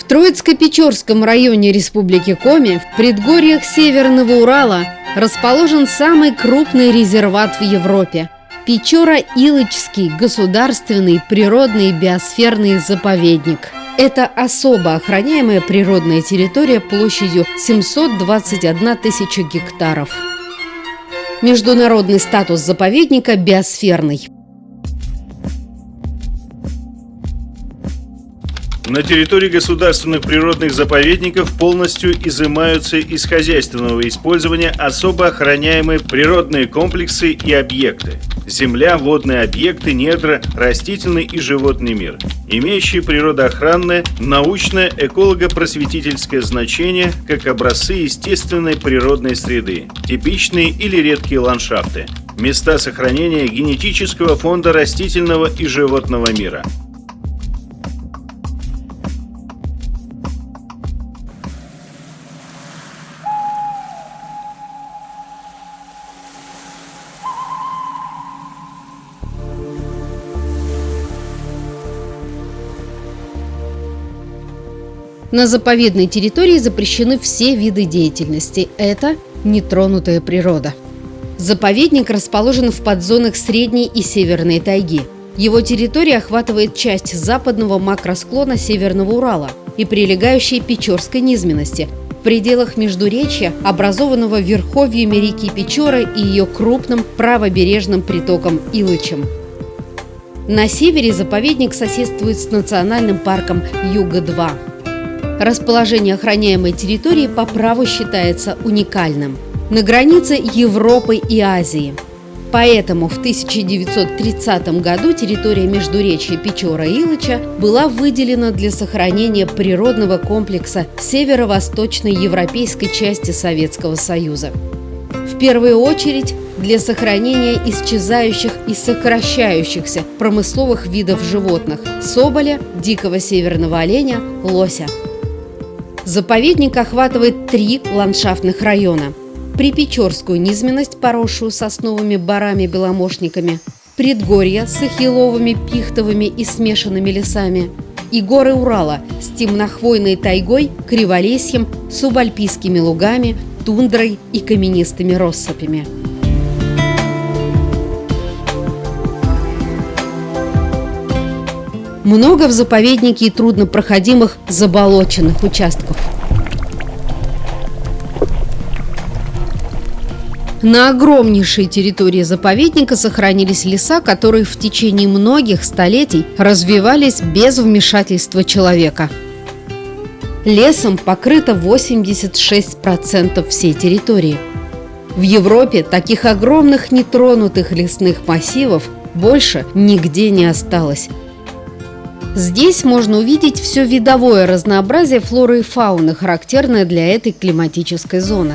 Троицко-Печорском районе Республики Коми в предгорьях Северного Урала расположен самый крупный резерват в Европе – Печора-Илочский государственный природный биосферный заповедник. Это особо охраняемая природная территория площадью 721 тысяча гектаров. Международный статус заповедника биосферный. На территории государственных природных заповедников полностью изымаются из хозяйственного использования особо охраняемые природные комплексы и объекты. Земля, водные объекты, недра, растительный и животный мир, имеющие природоохранное, научное, эколого-просветительское значение как образцы естественной природной среды, типичные или редкие ландшафты, места сохранения генетического фонда растительного и животного мира. На заповедной территории запрещены все виды деятельности. Это нетронутая природа. Заповедник расположен в подзонах Средней и Северной тайги. Его территория охватывает часть западного макросклона Северного Урала и прилегающей Печорской низменности в пределах междуречья, образованного верховьями реки Печора и ее крупным правобережным притоком Илычем. На севере заповедник соседствует с национальным парком Юга-2. Расположение охраняемой территории по праву считается уникальным на границе Европы и Азии. Поэтому в 1930 году территория междуречья Печора-Илыча была выделена для сохранения природного комплекса северо-восточной европейской части Советского Союза. В первую очередь для сохранения исчезающих и сокращающихся промысловых видов животных – соболя, дикого северного оленя, лося. Заповедник охватывает 3 ландшафтных района: Припечорскую низменность, поросшую сосновыми борами-беломошниками, предгорья с ахилловыми, пихтовыми и смешанными лесами, и горы Урала с темнохвойной тайгой, криволесьем, субальпийскими лугами, тундрой и каменистыми россыпями. Много в заповеднике и труднопроходимых заболоченных участков. На огромнейшей территории заповедника сохранились леса, которые в течение многих столетий развивались без вмешательства человека. Лесом покрыто 86% всей территории. В Европе таких огромных нетронутых лесных массивов больше нигде не осталось. Здесь можно увидеть все видовое разнообразие флоры и фауны, характерное для этой климатической зоны.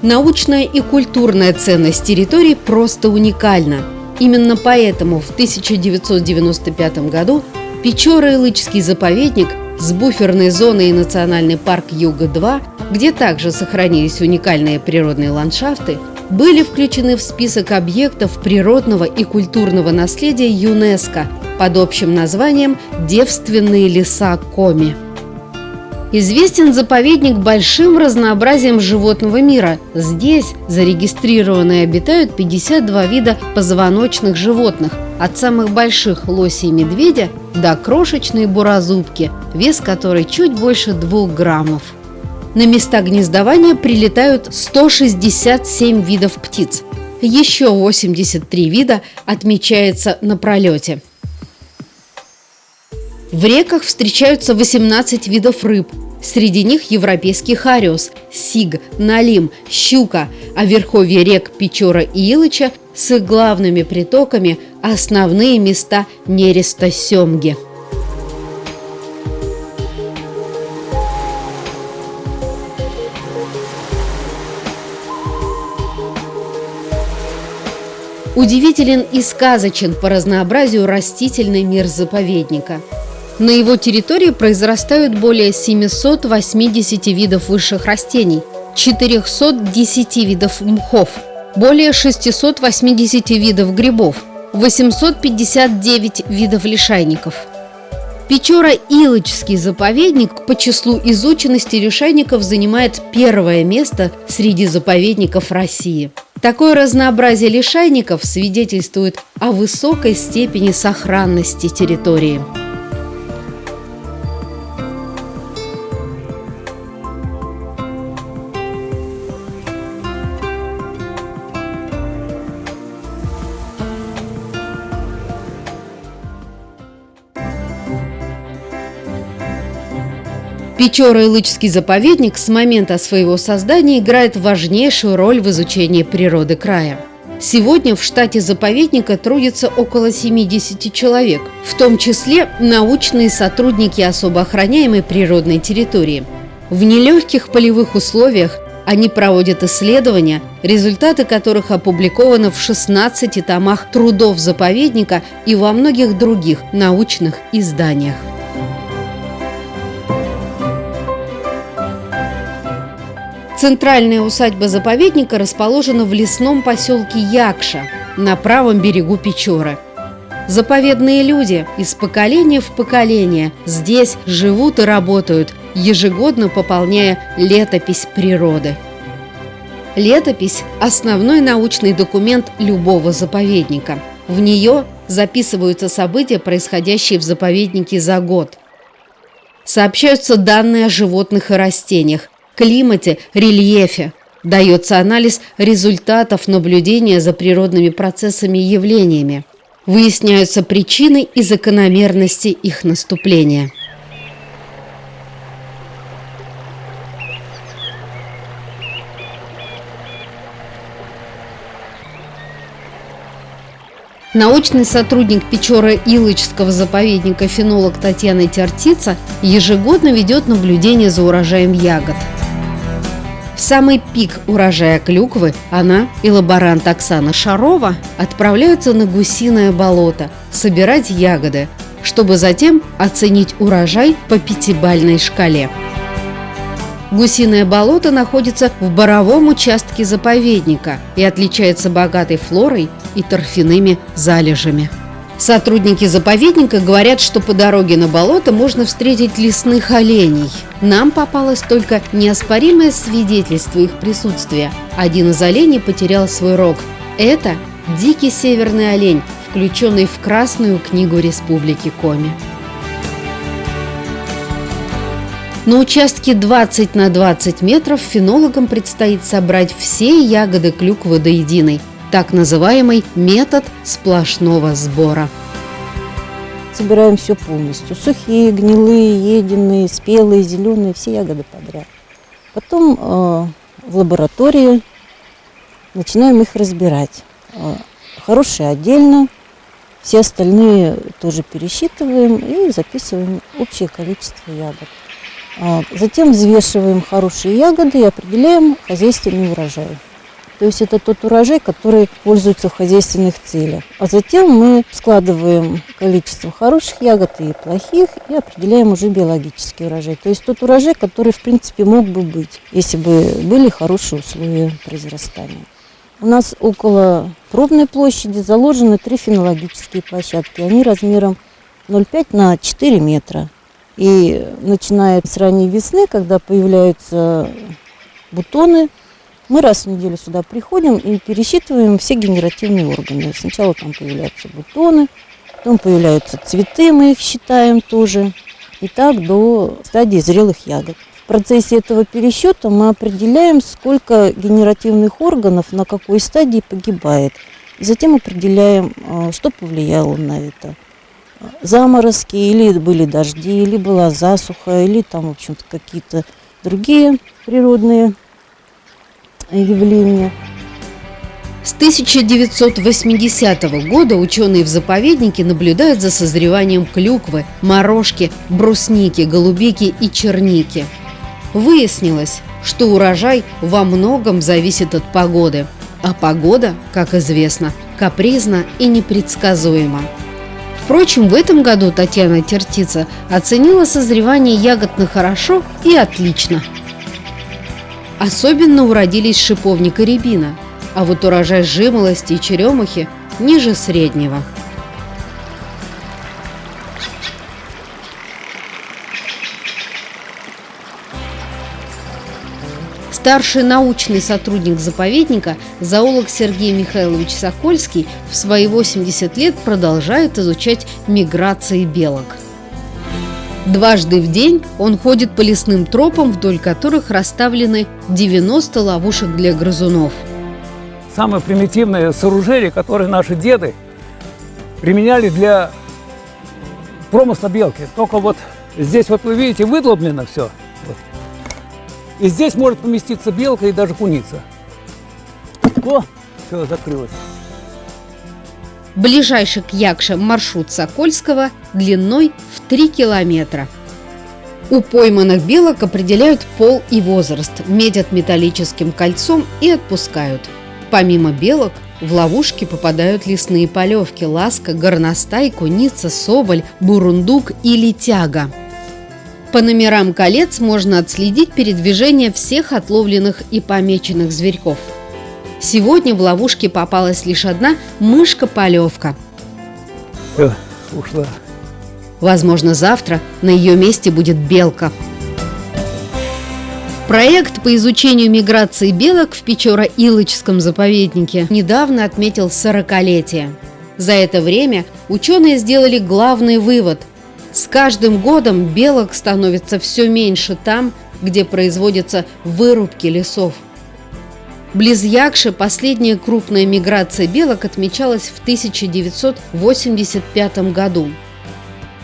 Научная и культурная ценность территории просто уникальна. Именно поэтому в 1995 году Печора-Илычский заповедник с буферной зоной и национальный парк Юга-2, где также сохранились уникальные природные ландшафты, были включены в список объектов природного и культурного наследия ЮНЕСКО под общим названием «Девственные леса Коми». Известен заповедник большим разнообразием животного мира. Здесь зарегистрированы и обитают 52 вида позвоночных животных, от самых больших лося и медведя до крошечной бурозубки, вес которой чуть больше 2 граммов. На места гнездования прилетают 167 видов птиц. Еще 83 вида отмечается на пролете. В реках встречаются 18 видов рыб. Среди них европейский хариус, сиг, налим, щука, а в верховье рек Печора и Илыча с их главными притоками основные места нереста семги. Удивителен и сказочен по разнообразию растительный мир заповедника. На его территории произрастают более 780 видов высших растений, 410 видов мхов, более 680 видов грибов, 859 видов лишайников. Печора-Илочский заповедник по числу изученности лишайников занимает первое место среди заповедников России. Такое разнообразие лишайников свидетельствует о высокой степени сохранности территории. Печора-Илычский заповедник с момента своего создания играет важнейшую роль в изучении природы края. Сегодня в штате заповедника трудится около 70 человек, в том числе научные сотрудники особо охраняемой природной территории. В нелегких полевых условиях они проводят исследования, результаты которых опубликованы в 16 томах трудов заповедника и во многих других научных изданиях. Центральная усадьба заповедника расположена в лесном поселке Якша на правом берегу Печоры. Заповедные люди из поколения в поколение здесь живут и работают, ежегодно пополняя летопись природы. Летопись – основной научный документ любого заповедника. В нее записываются события, происходящие в заповеднике за год. Сообщаются данные о животных и растениях, климате, рельефе. Дается анализ результатов наблюдения за природными процессами и явлениями. Выясняются причины и закономерности их наступления. Научный сотрудник Печора-Илычского заповедника фенолог Татьяна Тертица ежегодно ведет наблюдение за урожаем ягод. В самый пик урожая клюквы она и лаборант Оксана Шарова отправляются на Гусиное болото собирать ягоды, чтобы затем оценить урожай по пятибалльной шкале. Гусиное болото находится в боровом участке заповедника и отличается богатой флорой и торфяными залежами. Сотрудники заповедника говорят, что по дороге на болото можно встретить лесных оленей. Нам попалось только неоспоримое свидетельство их присутствия. Один из оленей потерял свой рог. Это дикий северный олень, включенный в Красную книгу Республики Коми. На участке 20 на 20 метров фенологам предстоит собрать все ягоды клюквы до единой, так называемый метод сплошного сбора. Собираем все полностью. Сухие, гнилые, еденные, спелые, зеленые, все ягоды подряд. Потом в лаборатории начинаем их разбирать. Хорошие отдельно, все остальные тоже пересчитываем и записываем общее количество ягод. Затем взвешиваем хорошие ягоды и определяем хозяйственный урожай. То есть это тот урожай, который пользуется в хозяйственных целях. А затем мы складываем количество хороших ягод и плохих и определяем уже биологический урожай. То есть тот урожай, который в принципе мог бы быть, если бы были хорошие условия произрастания. У нас около пробной площади заложены 3 фенологические площадки. Они размером 0,5 на 4 метра. И начиная с ранней весны, когда появляются бутоны, мы раз в неделю сюда приходим и пересчитываем все генеративные органы. Сначала там появляются бутоны, потом появляются цветы, мы их считаем тоже. И так до стадии зрелых ягод. В процессе этого пересчета мы определяем, сколько генеративных органов на какой стадии погибает. И затем определяем, что повлияло на это. Заморозки, или были дожди, или была засуха, или там, в общем-то, какие-то другие природные явления. С 1980 года ученые в заповеднике наблюдают за созреванием клюквы, морожки, брусники, голубики и черники. Выяснилось, что урожай во многом зависит от погоды, а погода, как известно, капризна и непредсказуема. Впрочем, в этом году Татьяна Тертица оценила созревание ягод на хорошо и отлично. Особенно уродились шиповник и рябина, а вот урожай жимолости и черемухи ниже среднего. Старший научный сотрудник заповедника, зоолог Сергей Михайлович Сокольский, в свои 80 лет продолжает изучать миграции белок. Дважды в день он ходит по лесным тропам, вдоль которых расставлены 90 ловушек для грызунов. Самое примитивное сооружение, которое наши деды применяли для промысла белки. Только вот здесь, вот вы видите, выдломлено все. Вот. И здесь может поместиться белка и даже куница. О, все закрылось. Ближайший к Якше маршрут Сокольского длиной в 3 километра. У пойманных белок определяют пол и возраст, метят металлическим кольцом и отпускают. Помимо белок, в ловушки попадают лесные полевки, ласка, горностай, куница, соболь, бурундук и летяга. По номерам колец можно отследить передвижение всех отловленных и помеченных зверьков. Сегодня в ловушке попалась лишь одна мышка-полевка. Все, ушла. Возможно, завтра на ее месте будет белка. Проект по изучению миграции белок в Печора-Илочском заповеднике недавно отметил 40-летие. За это время ученые сделали главный вывод: с каждым годом белок становится все меньше там, где производятся вырубки лесов. Близ Якши последняя крупная миграция белок отмечалась в 1985 году.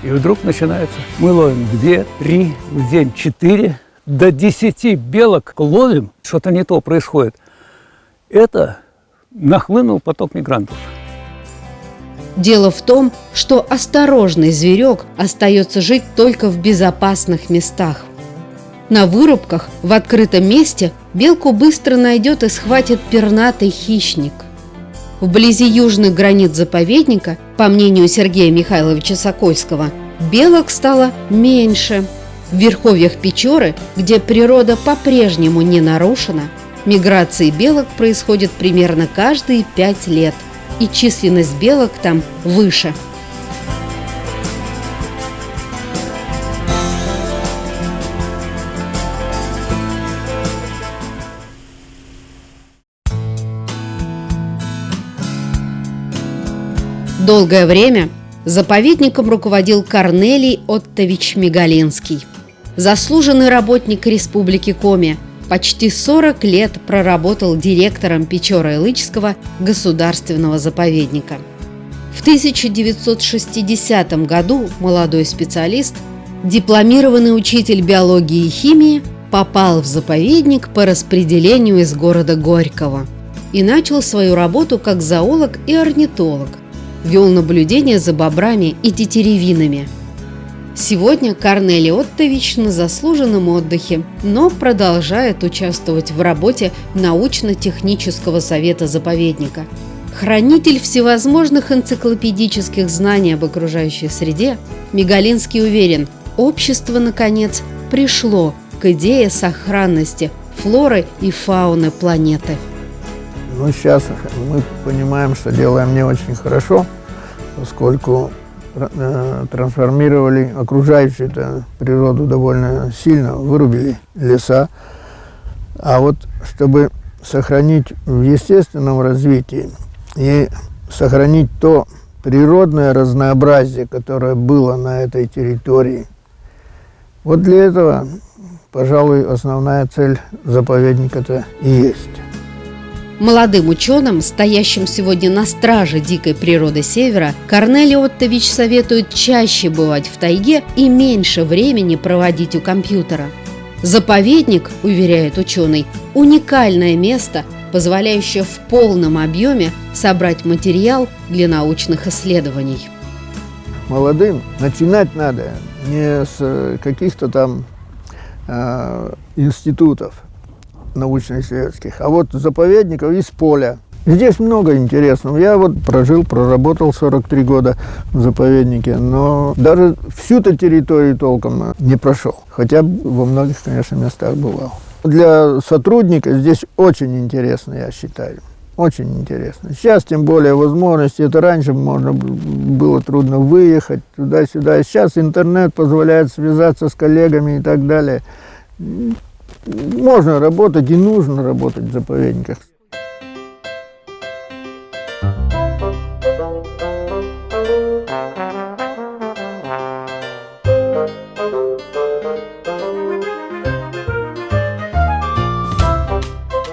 И вдруг начинается. Мы ловим 2, 3, в день 4, до 10 белок ловим. Что-то не то происходит. Это нахлынул поток мигрантов. Дело в том, что осторожный зверек остается жить только в безопасных местах. На вырубках в открытом месте белку быстро найдет и схватит пернатый хищник. Вблизи южных границ заповедника, по мнению Сергея Михайловича Сокольского, белок стало меньше. В верховьях Печоры, где природа по-прежнему не нарушена, миграции белок происходят примерно каждые 5 лет, и численность белок там выше. Долгое время заповедником руководил Корнелий Оттович Мигалинский. Заслуженный работник Республики Коми, почти 40 лет проработал директором Печора-Илычского государственного заповедника. В 1960 году молодой специалист, дипломированный учитель биологии и химии, попал в заповедник по распределению из города Горького и начал свою работу как зоолог и орнитолог. Вел наблюдение за бобрами и тетеревинами. Сегодня Корнелий Оттович на заслуженном отдыхе, но продолжает участвовать в работе научно-технического совета заповедника. Хранитель всевозможных энциклопедических знаний об окружающей среде, Мигалинский уверен, общество, наконец, пришло к идее сохранности флоры и фауны планеты. Ну, сейчас мы понимаем, что делаем не очень хорошо, поскольку трансформировали окружающую природу довольно сильно, вырубили леса. А вот чтобы сохранить в естественном развитии и сохранить то природное разнообразие, которое было на этой территории, вот для этого, пожалуй, основная цель заповедника-то и есть. Молодым ученым, стоящим сегодня на страже дикой природы Севера, Корнелий Оттович советует чаще бывать в тайге и меньше времени проводить у компьютера. Заповедник, уверяет ученый, уникальное место, позволяющее в полном объеме собрать материал для научных исследований. Молодым начинать надо не с каких-то там институтов научно-исследовательских, а вот заповедников из поля. Здесь много интересного. Я вот проработал 43 года в заповеднике, но даже всю-то территорию толком не прошел. Хотя во многих, конечно, местах бывал. Для сотрудника здесь очень интересно, я считаю. Очень интересно. Сейчас тем более возможности. Это раньше можно было трудно выехать туда-сюда. Сейчас интернет позволяет связаться с коллегами и так далее. можно работать и нужно работать в заповедниках.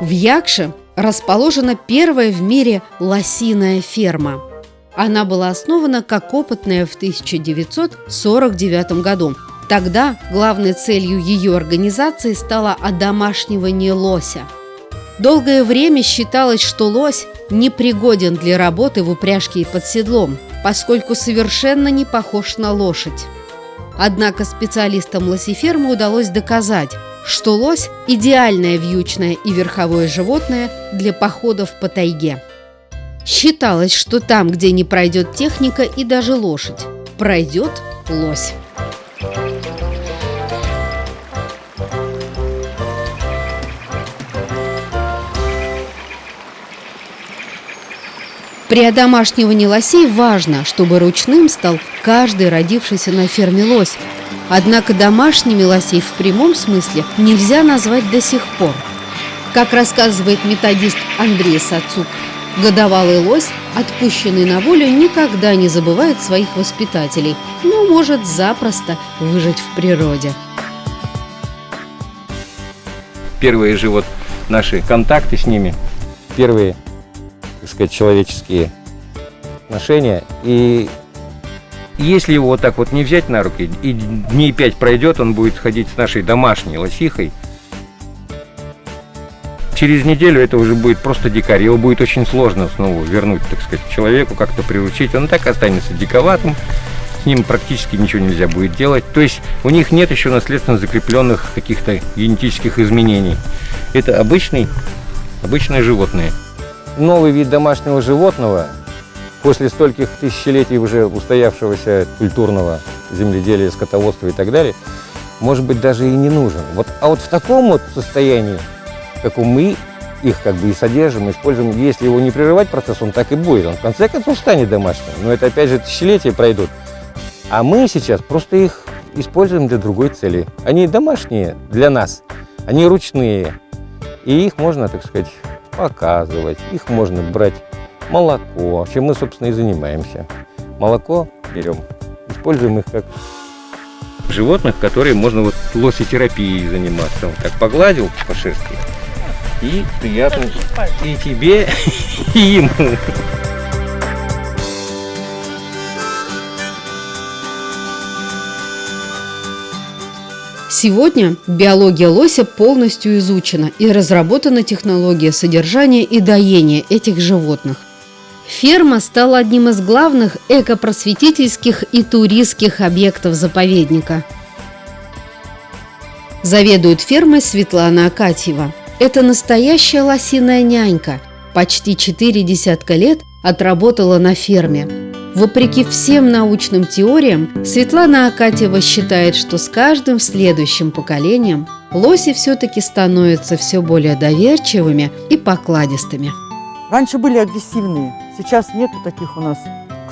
В Якше расположена первая в мире лосиная ферма. Она была основана как опытная в 1949 году. Тогда главной целью ее организации стало одомашнивание лося. Долгое время считалось, что лось непригоден для работы в упряжке и под седлом, поскольку совершенно не похож на лошадь. Однако специалистам лосефермы удалось доказать, что лось – идеальное вьючное и верховое животное для походов по тайге. Считалось, что там, где не пройдет техника и даже лошадь, пройдет лось. При одомашнивании лосей важно, чтобы ручным стал каждый родившийся на ферме лось. Однако домашними лосей в прямом смысле нельзя назвать до сих пор. Как рассказывает методист Андрей Сацук, годовалый лось, отпущенный на волю, никогда не забывает своих воспитателей, но может запросто выжить в природе. Первые же вот наши контакты с ними, первые, так сказать, человеческие отношения. И если его вот так вот не взять на руки, и дней 5 пройдет, он будет ходить с нашей домашней лосихой, через неделю это уже будет просто дикарь. Его будет очень сложно снова вернуть, так сказать, к человеку, как-то приручить. Он так останется диковатым, с ним практически ничего нельзя будет делать. То есть у них нет еще наследственно закрепленных каких-то генетических изменений. Это обычные животные. Новый вид домашнего животного, после стольких тысячелетий уже устоявшегося культурного земледелия, скотоводства и так далее, может быть, даже и не нужен. А вот в таком вот состоянии, в каком мы их как бы и содержим, используем, если его не прерывать процесс, он так и будет. Он в конце концов станет домашним. Но это опять же тысячелетия пройдут. А мы сейчас просто их используем для другой цели. Они домашние для нас, они ручные. И их можно, так сказать, показывать, их можно брать молоко, чем мы, собственно, и занимаемся. Молоко берем, используем их как животных, которые можно вот лосетерапией заниматься. Вот так погладил по шерсти, и приятно и тебе, и ему. Сегодня биология лося полностью изучена и разработана технология содержания и доения этих животных. Ферма стала одним из главных экопросветительских и туристских объектов заповедника. Заведует фермой Светлана Акатьева. Это настоящая лосиная нянька. Почти 4 десятка лет отработала на ферме. Вопреки всем научным теориям, Светлана Акатьева считает, что с каждым следующим поколением лоси все-таки становятся все более доверчивыми и покладистыми. Раньше были агрессивные, сейчас нету таких у нас.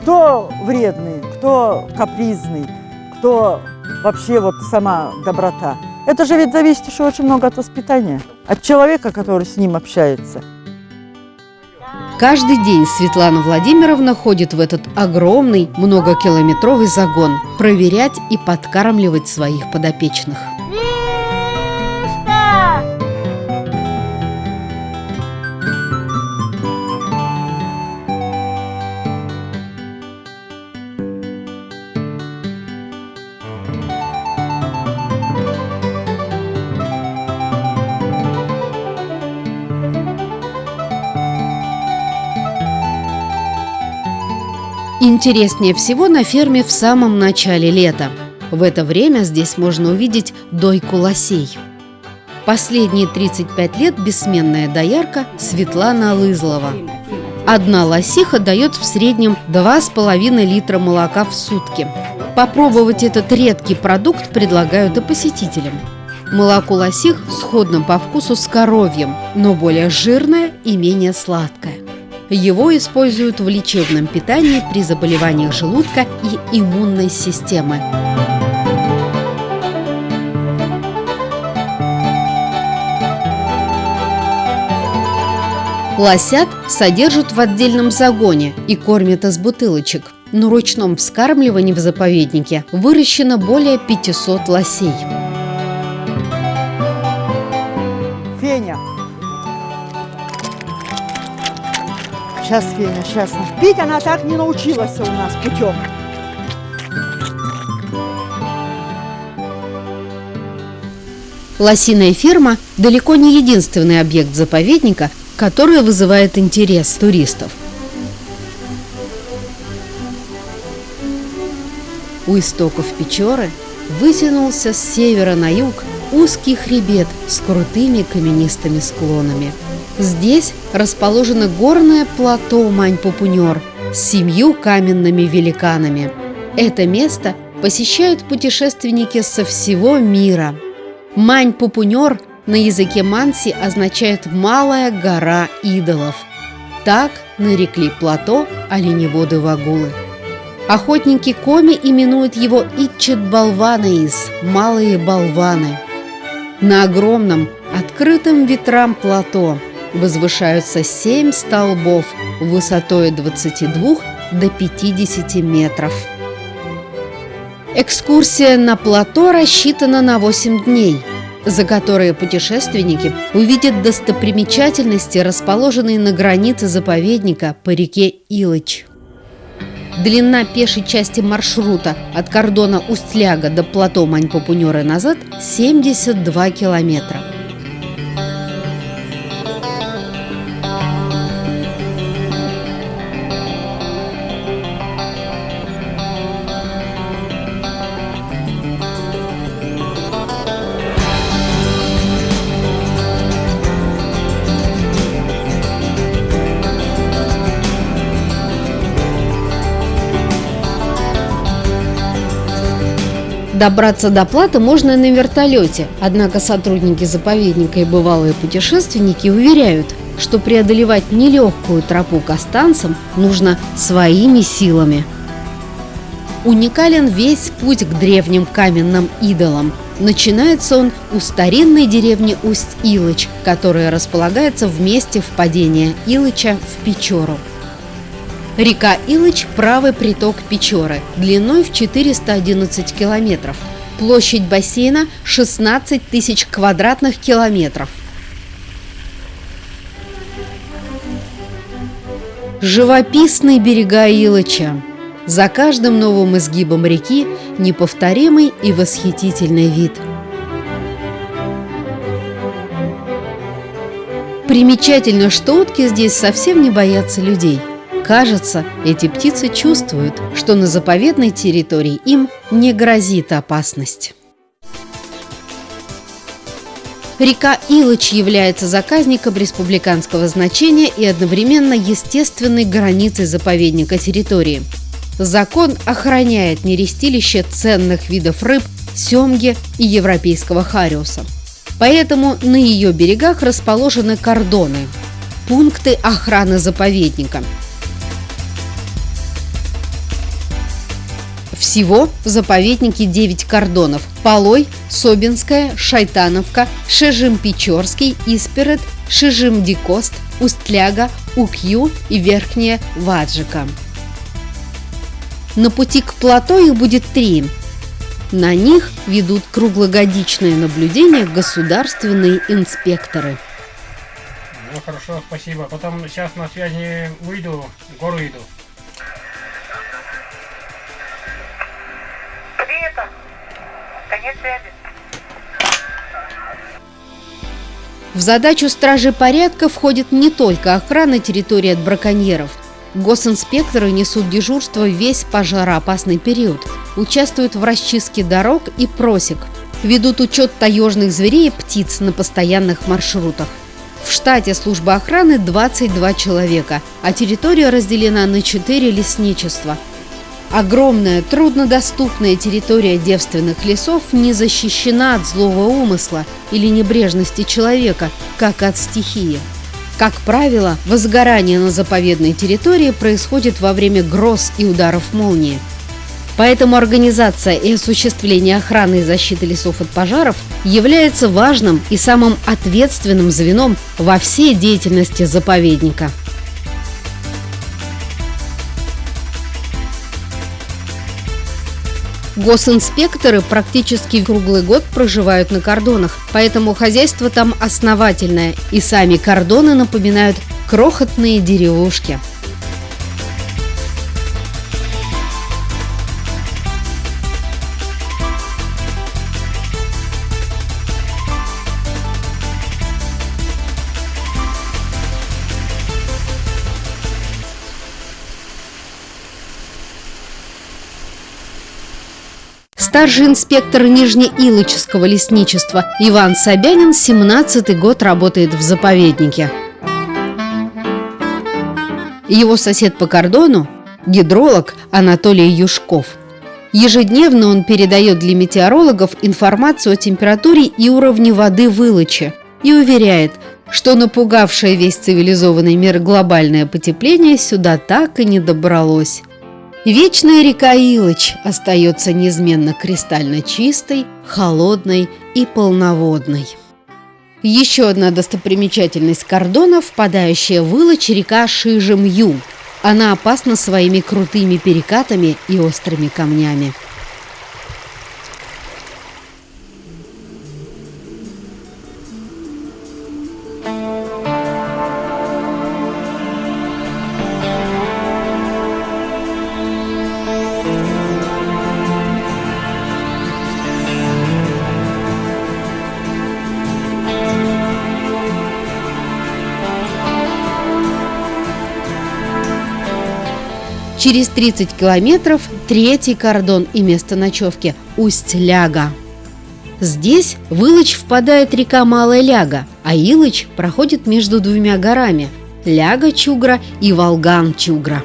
Кто вредный, кто капризный, кто вообще вот сама доброта. Это же ведь зависит еще очень много от воспитания, от человека, который с ним общается. Каждый день Светлана Владимировна ходит в этот огромный многокилометровый загон проверять и подкармливать своих подопечных. Интереснее всего на ферме в самом начале лета. В это время здесь можно увидеть дойку лосей. Последние 35 лет бессменная доярка Светлана Лызлова. Одна лосиха дает в среднем 2,5 литра молока в сутки. Попробовать этот редкий продукт предлагают и посетителям. Молоко лосих сходно по вкусу с коровьим, но более жирное и менее сладкое. Его используют в лечебном питании при заболеваниях желудка и иммунной системы. Лосят содержат в отдельном загоне и кормят из бутылочек. На ручном вскармливании в заповеднике выращено более 500 лосей. Феня. Сейчас, Феня, сейчас. Пить она так не научилась у нас путем. Лосиная ферма далеко не единственный объект заповедника, который вызывает интерес туристов. У истоков Печоры вытянулся с севера на юг узкий хребет с крутыми каменистыми склонами. Здесь расположено горное плато Мань-Пупунёр с 7 каменными великанами. Это место посещают путешественники со всего мира. Мань-Пупунёр на языке манси означает «малая гора идолов». Так нарекли плато оленеводы-вагулы. Охотники Коми именуют его Итчет-Балванаис – «малые болваны». На огромном, открытом ветрам плато возвышаются 7 столбов высотой от 22 до 50 метров. Экскурсия на плато рассчитана на 8 дней, за которые путешественники увидят достопримечательности, расположенные на границе заповедника по реке Илыч. Длина пешей части маршрута от кордона Устляга до плато Мань-Пупунёр и назад 72 километра. Добраться до плато можно на вертолете, однако сотрудники заповедника и бывалые путешественники уверяют, что преодолевать нелегкую тропу к останцам нужно своими силами. Уникален весь путь к древним каменным идолам. Начинается он у старинной деревни Усть-Илыч, которая располагается в месте впадения Илыча в Печору. Река Илыч – правый приток Печоры, длиной в 411 километров. Площадь бассейна – 16 тысяч квадратных километров. Живописные берега Илыча. За каждым новым изгибом реки неповторимый и восхитительный вид. Примечательно, что утки здесь совсем не боятся людей. Кажется, эти птицы чувствуют, что на заповедной территории им не грозит опасность. Река Илыч является заказником республиканского значения и одновременно естественной границей заповедника территории. Закон охраняет нерестилище ценных видов рыб, семги и европейского хариуса. Поэтому на ее берегах расположены кордоны – пункты охраны заповедника. Всего в заповеднике 9 кордонов – Полой, Собинская, Шайтановка, Шежим-Печорский, Исперет, Шежим-Дикост, Устляга, Укью и Верхняя Ваджика. На пути к плато их будет 3. На них ведут круглогодичное наблюдение государственные инспекторы. Ну хорошо, спасибо. Потом сейчас на связи выйду, в гору иду. Конец связи. В задачу стражи порядка входит не только охрана территории от браконьеров. Госинспекторы несут дежурство весь пожароопасный период, участвуют в расчистке дорог и просек, ведут учет таежных зверей и птиц на постоянных маршрутах. В штате службы охраны 22 человека, а территория разделена на 4 лесничества. Огромная, труднодоступная территория девственных лесов не защищена от злого умысла или небрежности человека, как от стихии. Как правило, возгорание на заповедной территории происходит во время гроз и ударов молнии. Поэтому организация и осуществление охраны и защиты лесов от пожаров является важным и самым ответственным звеном во всей деятельности заповедника. Госинспекторы практически круглый год проживают на кордонах, поэтому хозяйство там основательное, и сами кордоны напоминают крохотные деревушки. Старший инспектор Нижнеилычского лесничества Иван Собянин 17-й год работает в заповеднике. Его сосед по кордону – гидролог Анатолий Юшков. Ежедневно он передает для метеорологов информацию о температуре и уровне воды в Илыче и уверяет, что напугавшее весь цивилизованный мир глобальное потепление сюда так и не добралось. Вечная река Илыч остается неизменно кристально чистой, холодной и полноводной. Еще одна достопримечательность кордона – впадающая в Илыч река Шижемью. Она опасна своими крутыми перекатами и острыми камнями. Через 30 километров третий кордон и место ночевки – Усть-Ляга. Здесь в Илыч впадает река Малая Ляга, а Илыч проходит между двумя горами – Ляга-Чугра и Волган-Чугра.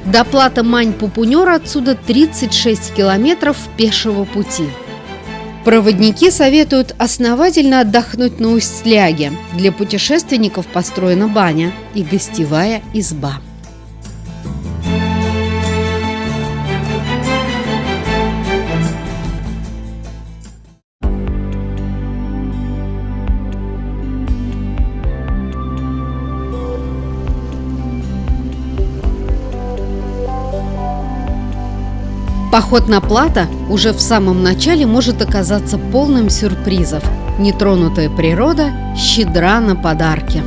До плато Мань-Пупунёра отсюда 36 километров пешего пути. Проводники советуют основательно отдохнуть на Усть-Ляге. Для путешественников построена баня и гостевая изба. Поход на плато уже в самом начале может оказаться полным сюрпризов. Нетронутая природа щедра на подарки.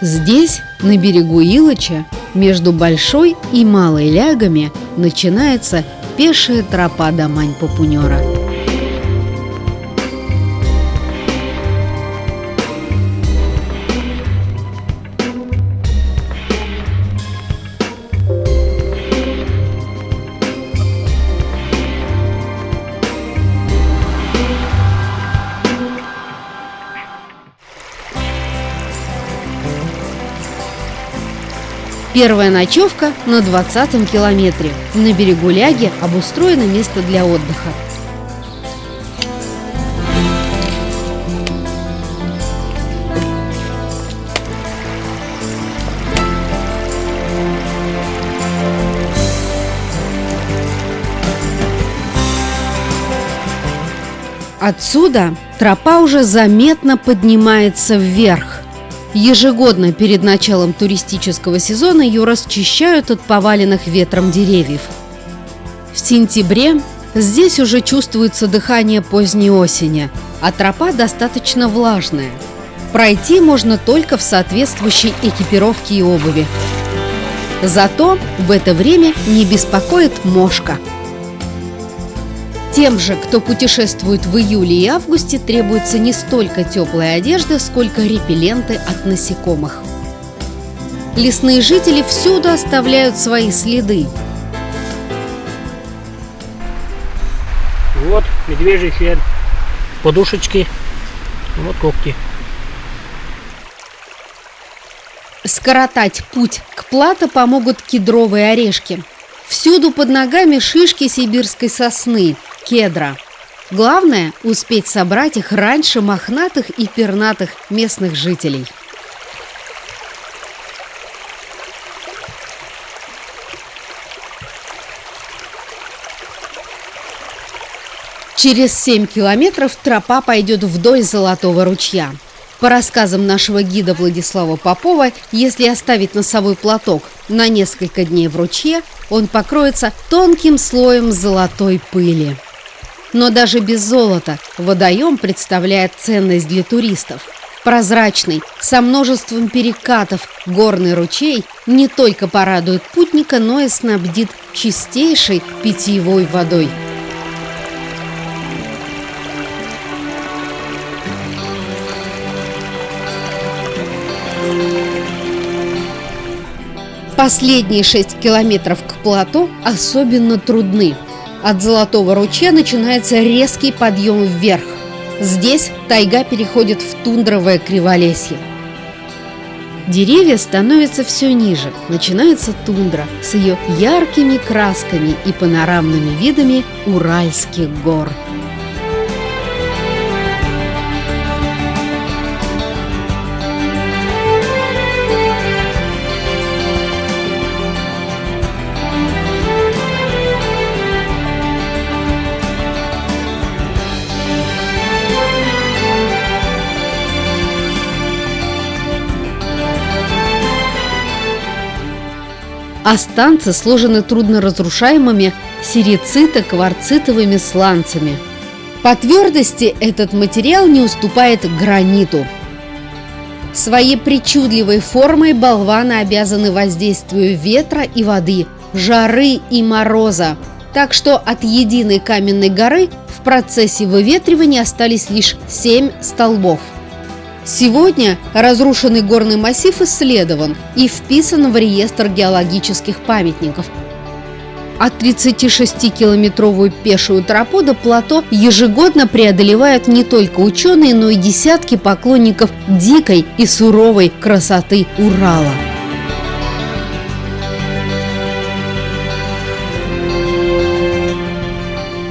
Здесь, на берегу Илыча, между Большой и Малой Лягами, начинается пешая тропа до Мань-Пупунёра. Первая ночевка на 20-м километре. На берегу Ляги обустроено место для отдыха. Отсюда тропа уже заметно поднимается вверх. Ежегодно перед началом туристического сезона ее расчищают от поваленных ветром деревьев. В сентябре здесь уже чувствуется дыхание поздней осени, а тропа достаточно влажная. Пройти можно только в соответствующей экипировке и обуви. Зато в это время не беспокоит мошка. Тем же, кто путешествует в июле и августе, требуется не столько теплая одежда, сколько репелленты от насекомых. Лесные жители всюду оставляют свои следы. Вот медвежий след, подушечки, вот когти. Скоротать путь к плато помогут кедровые орешки. Всюду под ногами шишки сибирской сосны, кедра. Главное – успеть собрать их раньше мохнатых и пернатых местных жителей. Через 7 километров тропа пойдет вдоль Золотого ручья. По рассказам нашего гида Владислава Попова, если оставить носовой платок на несколько дней в ручье, он покроется тонким слоем золотой пыли. Но даже без золота водоем представляет ценность для туристов. Прозрачный, со множеством перекатов, горный ручей не только порадует путника, но и снабдит чистейшей питьевой водой. Последние 6 километров к плато особенно трудны. От Золотого ручья начинается резкий подъем вверх. Здесь тайга переходит в тундровое криволесье. Деревья становятся все ниже. Начинается тундра с ее яркими красками и панорамными видами Уральских гор. А станцы сложены трудноразрушаемыми серицито-кварцитовыми сланцами. По твердости этот материал не уступает граниту. Своей причудливой формой болваны обязаны воздействию ветра и воды, жары и мороза. Так что от единой каменной горы в процессе выветривания остались лишь 7 столбов. Сегодня разрушенный горный массив исследован и вписан в реестр геологических памятников. А 36-километровую пешую тропу до плато ежегодно преодолевают не только ученые, но и десятки поклонников дикой и суровой красоты Урала.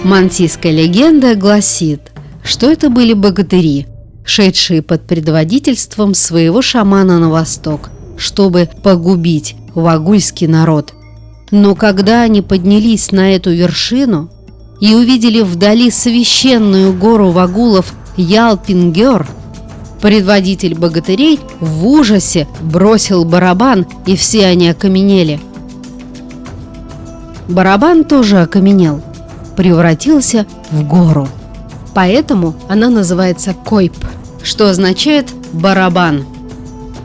Мансийская легенда гласит, что это были богатыри, шедшие под предводительством своего шамана на восток, чтобы погубить вагульский народ. Но когда они поднялись на эту вершину и увидели вдали священную гору вагулов Ялпингер, предводитель богатырей в ужасе бросил барабан, и все они окаменели. Барабан тоже окаменел, превратился в гору. Поэтому она называется Койп, что означает «барабан».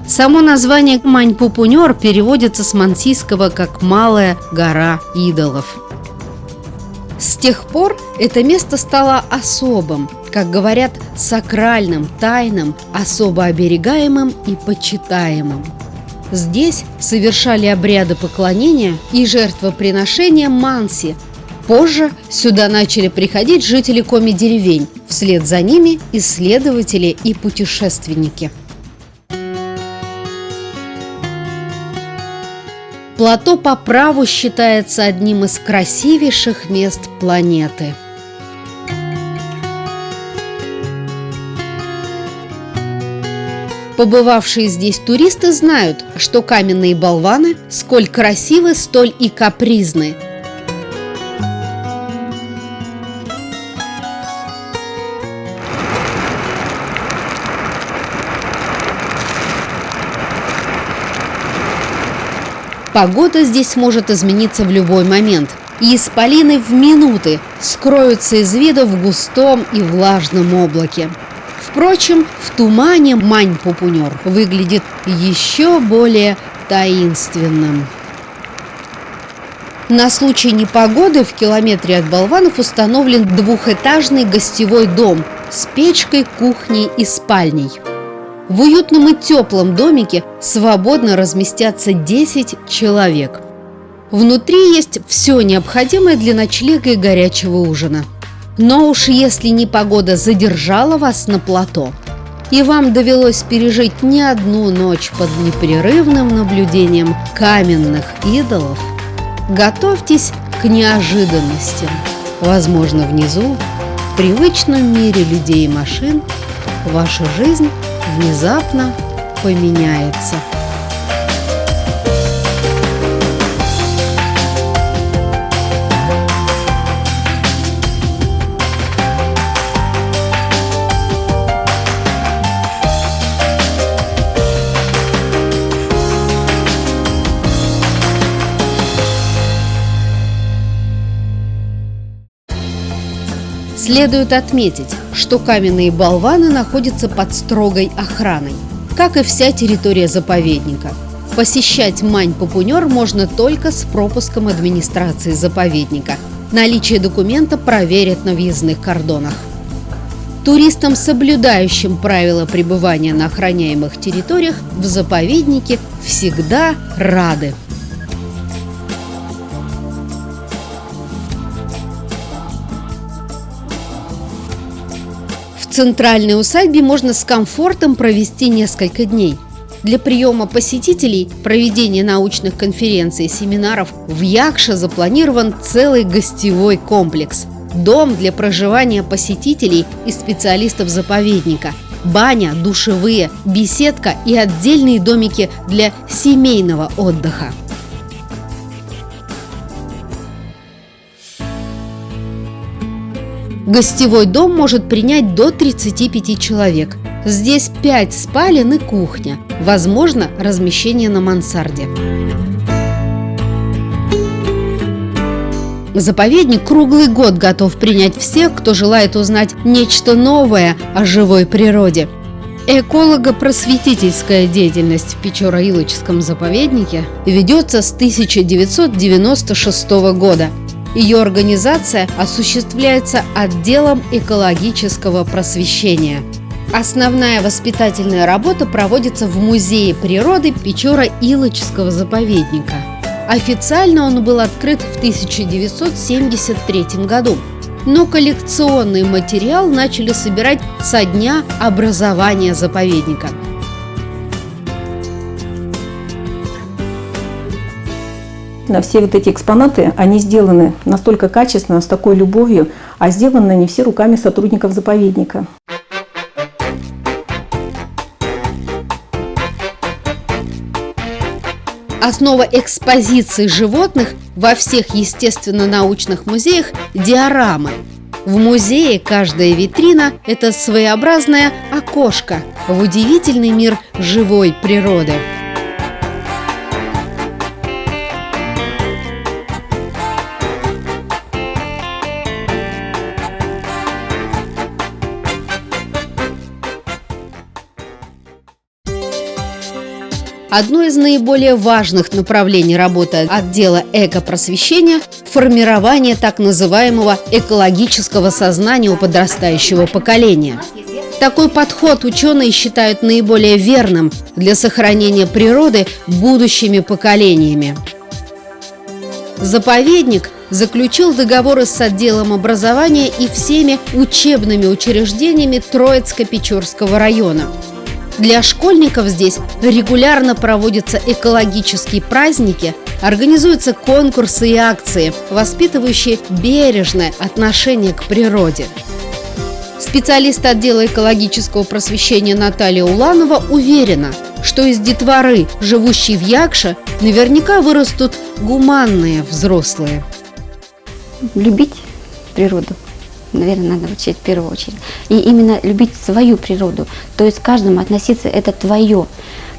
Само название Мань-Пупунер переводится с мансийского как «малая гора идолов». С тех пор это место стало особым, как говорят, сакральным, тайным, особо оберегаемым и почитаемым. Здесь совершали обряды поклонения и жертвоприношения манси. Позже сюда начали приходить жители коми-деревень, вслед за ними исследователи и путешественники. Плато по праву считается одним из красивейших мест планеты. Побывавшие здесь туристы знают, что каменные болваны сколь красивы, столь и капризны. Погода здесь может измениться в любой момент, и исполины в минуты скроются из вида в густом и влажном облаке. Впрочем, в тумане Мань-Пупунер выглядит еще более таинственным. На случай непогоды в километре от болванов установлен двухэтажный гостевой дом с печкой, кухней и спальней. В уютном и теплом домике свободно разместятся 10 человек. Внутри есть все необходимое для ночлега и горячего ужина. Но уж если непогода задержала вас на плато, и вам довелось пережить не одну ночь под непрерывным наблюдением каменных идолов, готовьтесь к неожиданностям. Возможно, внизу, в привычном мире людей и машин, ваша жизнь внезапно поменяется. Следует отметить, что каменные болваны находятся под строгой охраной, как и вся территория заповедника. Посещать Мань-Папунер можно только с пропуском администрации заповедника. Наличие документа проверят на въездных кордонах. Туристам, соблюдающим правила пребывания на охраняемых территориях, в заповеднике всегда рады. В центральной усадьбе можно с комфортом провести несколько дней. Для приема посетителей, проведения научных конференций и семинаров в Якше запланирован целый гостевой комплекс. Дом для проживания посетителей и специалистов заповедника, баня, душевые, беседка и отдельные домики для семейного отдыха. Гостевой дом может принять до 35 человек. Здесь 5 спален и кухня. Возможно, размещение на мансарде. Заповедник круглый год готов принять всех, кто желает узнать нечто новое о живой природе. Эколого-просветительская деятельность в Печора-Илочском заповеднике ведется с 1996 года. Ее организация осуществляется отделом экологического просвещения. Основная воспитательная работа проводится в Музее природы Печора-Илочского заповедника. Официально он был открыт в 1973 году, но коллекционный материал начали собирать со дня образования заповедника. Все вот эти экспонаты, они сделаны настолько качественно, с такой любовью, а сделаны они все руками сотрудников заповедника. Основа экспозиции животных во всех естественно-научных музеях – диорамы. В музее каждая витрина – это своеобразное окошко в удивительный мир живой природы. Одно из наиболее важных направлений работы отдела экопросвещения – формирование так называемого экологического сознания у подрастающего поколения. Такой подход ученые считают наиболее верным для сохранения природы будущими поколениями. Заповедник заключил договоры с отделом образования и всеми учебными учреждениями Троицко-Печорского района. Для школьников здесь регулярно проводятся экологические праздники, организуются конкурсы и акции, воспитывающие бережное отношение к природе. Специалист отдела экологического просвещения Наталья Уланова уверена, что из детворы, живущей в Якше, наверняка вырастут гуманные взрослые. Любить природу, наверное, надо учить в первую очередь. И именно любить свою природу. То есть к каждому относиться это твое.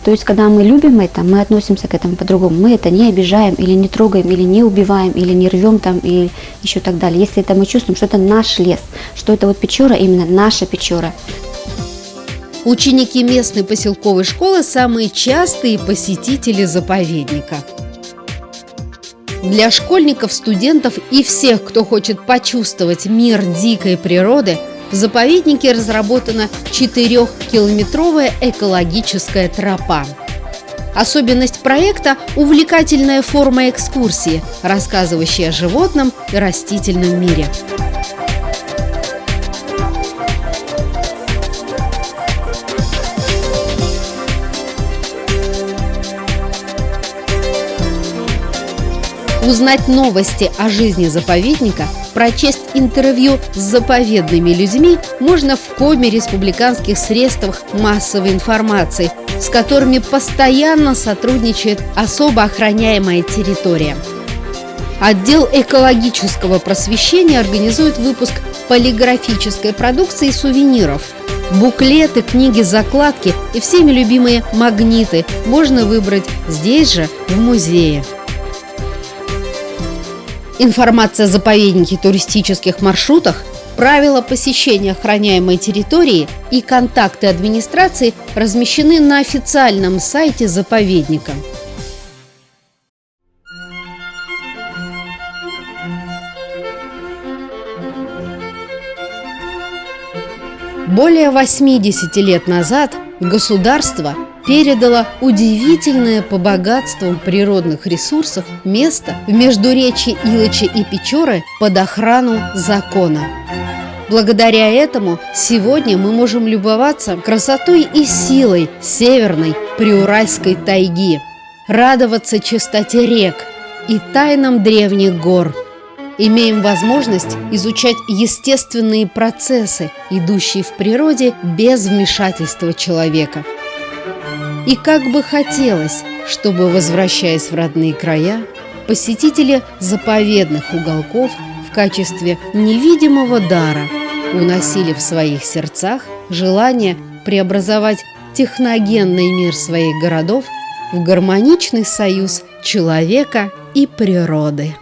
То есть когда мы любим это, мы относимся к этому по-другому. Мы это не обижаем, или не трогаем, или не убиваем, или не рвем там, и еще так далее. Если это мы чувствуем, что это наш лес, что это вот Печора, именно наша Печора. Ученики местной поселковой школы – самые частые посетители заповедника. Для школьников, студентов и всех, кто хочет почувствовать мир дикой природы, в заповеднике разработана 4-километровая экологическая тропа. Особенность проекта – увлекательная форма экскурсии, рассказывающая о животном и растительном мире. Узнать новости о жизни заповедника, прочесть интервью с заповедными людьми можно в коме республиканских средствах массовой информации, с которыми постоянно сотрудничает особо охраняемая территория. Отдел экологического просвещения организует выпуск полиграфической продукции и сувениров. Буклеты, книги, закладки и всеми любимые магниты можно выбрать здесь же, в музее. Информация о заповеднике, туристических маршрутах, правила посещения охраняемой территории и контакты администрации размещены на официальном сайте заповедника. Более 80 лет назад государство передало удивительное по богатству природных ресурсов место в междуречье Илыча и Печоры под охрану закона. Благодаря этому сегодня мы можем любоваться красотой и силой северной приуральской тайги, радоваться чистоте рек и тайнам древних гор. Имеем возможность изучать естественные процессы, идущие в природе без вмешательства человека. И как бы хотелось, чтобы, возвращаясь в родные края, посетители заповедных уголков в качестве невидимого дара уносили в своих сердцах желание преобразовать техногенный мир своих городов в гармоничный союз человека и природы.